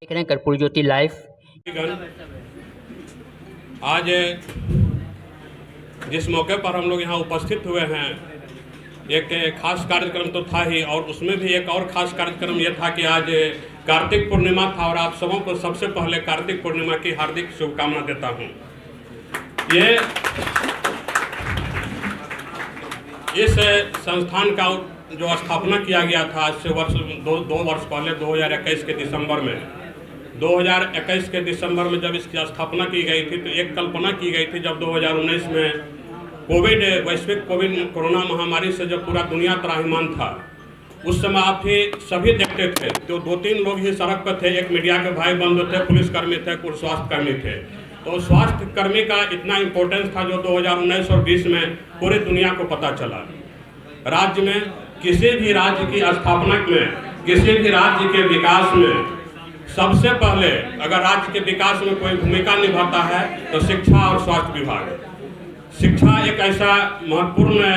देख रहे हैं कर्पूरी ज्योति लाइव। आज जिस मौके पर हम लोग यहाँ उपस्थित हुए हैं, एक खास कार्यक्रम तो था ही, और उसमें भी एक और खास कार्यक्रम यह था कि आज कार्तिक पूर्णिमा था और आप सबों को सबसे पहले कार्तिक पूर्णिमा की हार्दिक शुभकामना देता हूँ। ये इस संस्थान का जो स्थापना किया गया था आज से दो वर्ष पहले 2021 के दिसंबर में 2021 के दिसंबर में जब इसकी स्थापना की गई थी, तो एक कल्पना की गई थी जब 2019 में वैश्विक कोरोना महामारी से जब पूरा दुनिया त्राहिमाम था, उस समय आप ही सभी देखते थे, तो 2-3 लोग ही सड़क पर थे। एक मीडिया के भाई बंधु थे, पुलिसकर्मी थे, कुछ स्वास्थ्य कर्मी थे। तो स्वास्थ्य कर्मी का इतना इम्पोर्टेंस था जो 2019 और 20 में पूरी दुनिया को पता चला। राज्य में किसी भी राज्य की स्थापना में, किसी भी राज्य के विकास में सबसे पहले अगर राज्य के विकास में कोई भूमिका निभाता है तो शिक्षा और स्वास्थ्य विभाग। शिक्षा एक ऐसा महत्वपूर्ण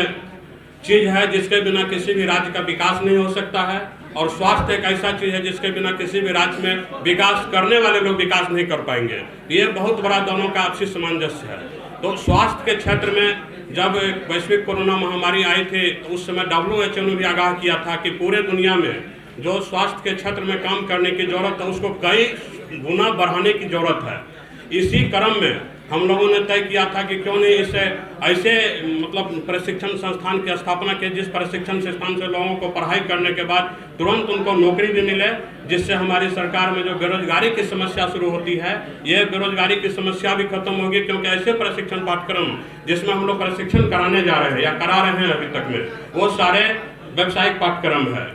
चीज है जिसके बिना किसी भी राज्य का विकास नहीं हो सकता है, और स्वास्थ्य एक ऐसा चीज है जिसके बिना किसी भी राज्य में विकास करने वाले लोग विकास नहीं कर पाएंगे। ये बहुत बड़ा दोनों का आपसी सामंजस्य है। तो स्वास्थ्य के क्षेत्र में जब वैश्विक कोरोना महामारी आई थी, तो उस समय WHO ने भी आगाह किया था कि पूरे दुनिया में जो स्वास्थ्य के क्षेत्र में काम करने की जरूरत है उसको कई गुना बढ़ाने की जरूरत है। इसी क्रम में हम लोगों ने तय किया था कि क्यों नहीं इसे ऐसे प्रशिक्षण संस्थान की स्थापना की, जिस प्रशिक्षण संस्थान से लोगों को पढ़ाई करने के बाद तुरंत उनको नौकरी भी मिले, जिससे हमारी सरकार में जो बेरोजगारी की समस्या शुरू होती है, ये बेरोजगारी की समस्या भी खत्म होगी। क्योंकि ऐसे प्रशिक्षण पाठ्यक्रम जिसमें हम लोग प्रशिक्षण कराने जा रहे हैं या करा रहे हैं अभी तक में, वो सारे व्यावसायिक पाठ्यक्रम है।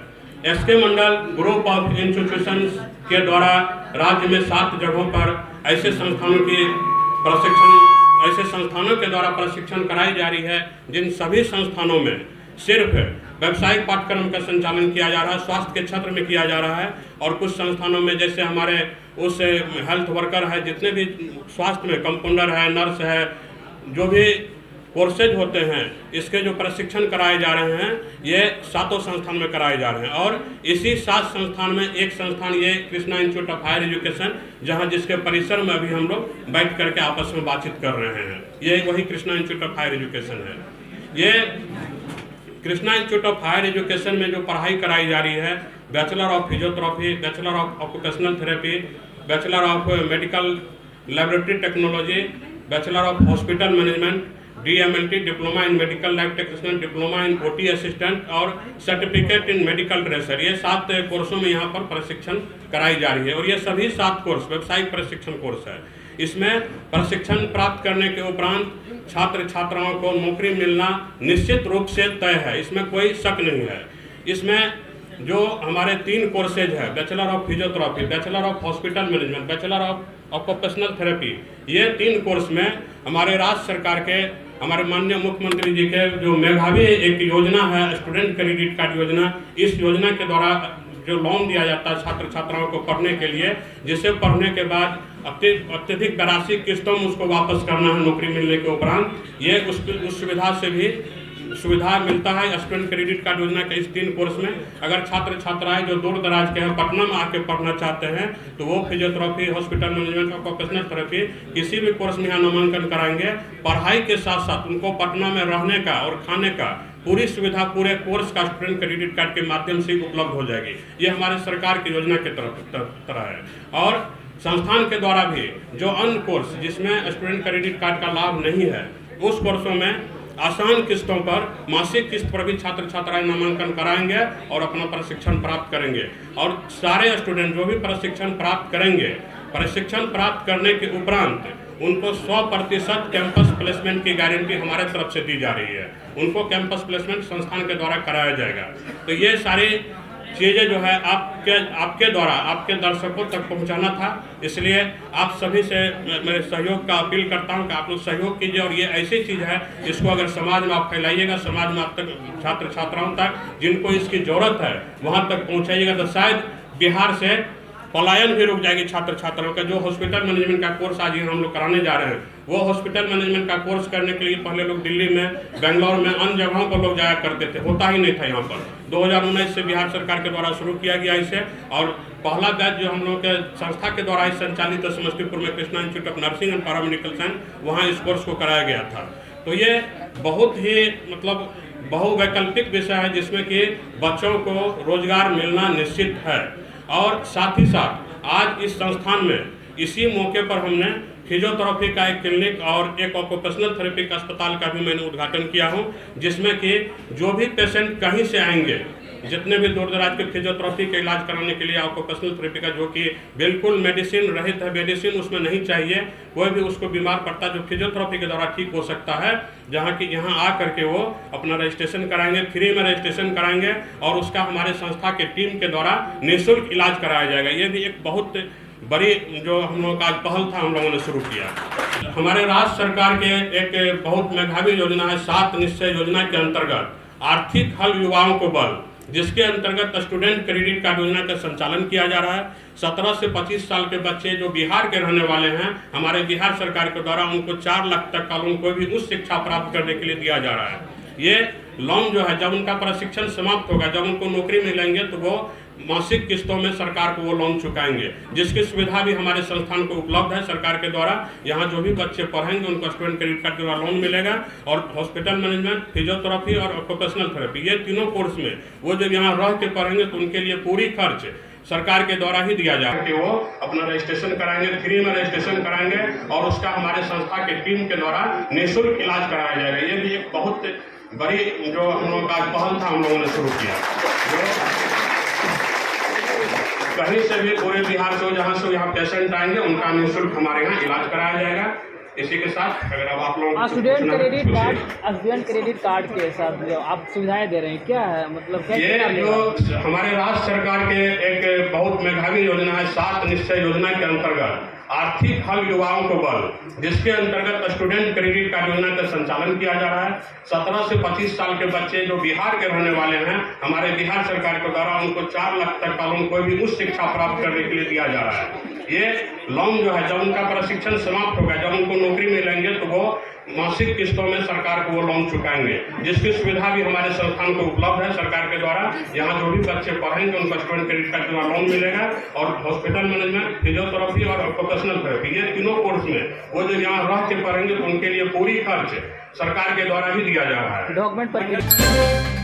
S K Mandal group of institutions के द्वारा राज्य में 7 जगहों पर ऐसे संस्थानों के द्वारा प्रशिक्षण कराई जा रही है, जिन सभी संस्थानों में सिर्फ व्यावसायिक पाठ्यक्रम का संचालन किया जा रहा है, स्वास्थ्य के क्षेत्र में किया जा रहा है। और कुछ संस्थानों में जैसे हमारे उस हेल्थ वर्कर है, जितने भी स्वास्थ्य में कंपाउंडर है, नर्स है, जो भी कोर्सेज होते हैं, इसके जो प्रशिक्षण कराए जा रहे हैं, ये 7 संस्थान में कराए जा रहे हैं। और इसी 7 संस्थान में एक संस्थान ये Krishna Institute of Higher Education, जहां जिसके परिसर में अभी हम लोग बैठ करके आपस में बातचीत कर रहे हैं, ये वही Krishna Institute of Higher Education है। ये Krishna Institute of Higher Education में जो पढ़ाई कराई जा रही है, bachelor of physiotherapy, bachelor of occupational therapy, bachelor of medical laboratory technology, bachelor of hospital management, DMLT diploma in medical lab technician, diploma in OT assistant और सर्टिफिकेट इन मेडिकल ड्रेसर, ये 7 कोर्सों में यहाँ पर प्रशिक्षण कराई जा रही है। और ये सभी 7 कोर्स व्यावसायिक प्रशिक्षण कोर्स है। इसमें प्रशिक्षण प्राप्त करने के उपरांत छात्र छात्राओं को नौकरी मिलना निश्चित रूप से तय है, इसमें कोई शक नहीं है। इसमें जो हमारे 3 कोर्सेज है, bachelor of physiotherapy, bachelor of hospital management, bachelor of occupational therapy, ये 3 कोर्स में हमारे राज्य सरकार के, हमारे माननीय मुख्यमंत्री जी के जो मेधावी एक योजना है स्टूडेंट क्रेडिट कार्ड योजना, इस योजना के द्वारा जो लोन दिया जाता है छात्र छात्राओं को पढ़ने के लिए, जिसे पढ़ने के बाद अत्यधिक 82 किस्तों में उसको वापस करना है नौकरी मिलने के उपरांत, ये उस सुविधा से भी सुविधा मिलता है स्टूडेंट क्रेडिट कार्ड योजना के इस 3 कोर्स में। अगर छात्र छात्राएं जो दूर दराज के हैं, पटना में आके पढ़ना चाहते हैं, तो वो physiotherapy, hospital management, occupational therapy किसी भी कोर्स में यहाँ नामांकन कराएंगे। पढ़ाई के साथ साथ उनको पटना में रहने का और खाने का पूरी सुविधा पूरे कोर्स का स्टूडेंट क्रेडिट कार्ड के माध्यम से उपलब्ध हो जाएगी। ये हमारे सरकार की योजना की तरह है। और संस्थान के द्वारा भी जो अन्य कोर्स जिसमें स्टूडेंट क्रेडिट कार्ड का लाभ नहीं है, उस कोर्सों में आसान किस्तों पर, मासिक किस्त पर भी छात्र छात्राएं नामांकन कराएंगे और अपना प्रशिक्षण प्राप्त करेंगे। और सारे स्टूडेंट जो भी प्रशिक्षण प्राप्त करेंगे, प्रशिक्षण प्राप्त करने के उपरांत उनको 100% कैंपस प्लेसमेंट की गारंटी हमारे तरफ से दी जा रही है। उनको कैंपस प्लेसमेंट संस्थान के द्वारा कराया जाएगा। तो ये सारी चीज़ें जो है आपके द्वारा आपके दर्शकों तक पहुंचाना था, इसलिए आप सभी से मैं सहयोग का अपील करता हूं कि आप लोग सहयोग कीजिए। और ये ऐसी चीज़ है, इसको अगर समाज में आप फैलाइएगा, समाज में आप तक छात्र छात्राओं तक जिनको इसकी ज़रूरत है वहां तक पहुंचाइएगा, तो शायद बिहार से पलायन भी रुक जाएगी छात्र छात्राओं का। जो हॉस्पिटल मैनेजमेंट का कोर्स आज हम लोग कराने जा रहे हैं, वो हॉस्पिटल मैनेजमेंट का कोर्स करने के लिए पहले लोग दिल्ली में, बेंगलोर में, अन्य जगहों पर लोग जाया करते थे, होता ही नहीं था यहाँ पर। 2019 से बिहार सरकार के द्वारा शुरू किया गया इसे, और पहला बैच जो हम लोग के संस्था के द्वारा संचालित है समस्तीपुर में Krishna Institute of nursing and paramedical science, वहाँ इस कोर्स को कराया गया था। तो ये बहुत ही मतलब बहुवैकल्पिक विषय है जिसमें कि बच्चों को रोजगार मिलना निश्चित है। और साथ ही साथ आज इस संस्थान में इसी मौके पर हमने फिजियोथेरेपी का एक क्लिनिक और एक ऑक्यूपेशनल थेरेपी का अस्पताल का भी मैंने उद्घाटन किया हूं, जिसमें कि जो भी पेशेंट कहीं से आएंगे, जितने भी दूर दराज के फिजियोथेरेपी का इलाज कराने के लिए ऑक्यूपेशनल थेरेपी का, जो कि बिल्कुल मेडिसिन रहित है, मेडिसिन उसमें नहीं चाहिए, कोई भी उसको बीमार पड़ता जो फिजियोथेरेपी के द्वारा ठीक हो सकता है, जहाँ की यहाँ आ करके वो अपना रजिस्ट्रेशन कराएंगे, फ्री में रजिस्ट्रेशन कराएंगे और उसका हमारे संस्था के टीम के द्वारा निःशुल्क इलाज कराया जाएगा। ये भी एक बहुत बड़ी जो हम लोगों का आज पहल था, हम लोगों ने शुरू किया। हमारे राज्य सरकार के एक बहुत मेधावी योजना है 7 निश्चय योजना के अंतर्गत आर्थिक हल युवाओं को बल, जिसके अंतर्गत स्टूडेंट क्रेडिट कार्ड योजना का संचालन किया जा रहा है। 17 से 25 साल के बच्चे जो बिहार के रहने वाले हैं, हमारे बिहार सरकार के द्वारा उनको 4 लाख तक का लोन कोई भी उच्च शिक्षा प्राप्त करने के लिए दिया जा रहा है। ये लोन जो है जब उनका प्रशिक्षण समाप्त होगा, जब उनको नौकरी मिलेंगे, तो वो मासिक किस्तों में सरकार को वो लोन चुकाएंगे, जिसकी सुविधा भी हमारे संस्थान को उपलब्ध है सरकार के द्वारा। यहाँ जो भी बच्चे पढ़ेंगे उनको स्टूडेंट क्रेडिट कार्ड के द्वारा लोन मिलेगा, और हॉस्पिटल मैनेजमेंट, फिजियोथेरेपी और ऑक्यूपेशनल थेरेपी, ये तीनों कोर्स में वो जब यहाँ रह के पढ़ेंगे तो उनके लिए पूरी खर्च सरकार के द्वारा ही दिया जाएगा कि वो अपना रजिस्ट्रेशन कराएंगे, फ्री में रजिस्ट्रेशन कराएंगे और उसका हमारे संस्था के टीम के द्वारा निःशुल्क इलाज कराया जाएगा। ये भी एक बहुत बड़ी जो हम लोगों का पहल था, हम लोगों ने शुरू किया। कहीं से भी पूरे बिहार से जहाँ से यहाँ पेशेंट आएंगे उनका निःशुल्क हमारे यहाँ इलाज कराया जाएगा। इसी के साथ अगर अब आप लोग स्टूडेंट क्रेडिट कार्ड के साथ जो आप सुविधाएं दे रहे हैं, क्या है मतलब क्या ये जो हमारे राज्य सरकार के एक बहुत मेधावी योजना है 7 निश्चय योजना के अंतर्गत आर्थिक हल युवाओं को बल, जिसके अंतर्गत स्टूडेंट क्रेडिट कार्ड योजना का संचालन किया जा रहा है। 17 से 25 साल के बच्चे जो बिहार के रहने वाले हैं, हमारे बिहार सरकार के द्वारा उनको 4 लाख तक का लोन कोई भी उच्च शिक्षा प्राप्त करने के लिए दिया जा रहा है। ये लोन जो है जब उनका प्रशिक्षण समाप्त होगा, जब उनको नौकरी मिलेंगे, तो वो मासिक किस्तों में सरकार को वो लोन चुकाएंगे, जिसकी सुविधा भी हमारे संस्थान को उपलब्ध है सरकार के द्वारा। यहाँ जो भी बच्चे पढ़ेंगे उनको स्टूडेंट क्रेडिट कार्ड के द्वारा लोन मिलेगा, और हॉस्पिटल मैनेजमेंट, फिजियोथेरेपी और ऑक्यूपेशनल थेरेपी, ये तीनों कोर्स में वो जो यहाँ रह के पढ़ेंगे तो उनके लिए पूरी खर्च सरकार के द्वारा ही दिया जा रहा है। डॉक्यूमेंट पर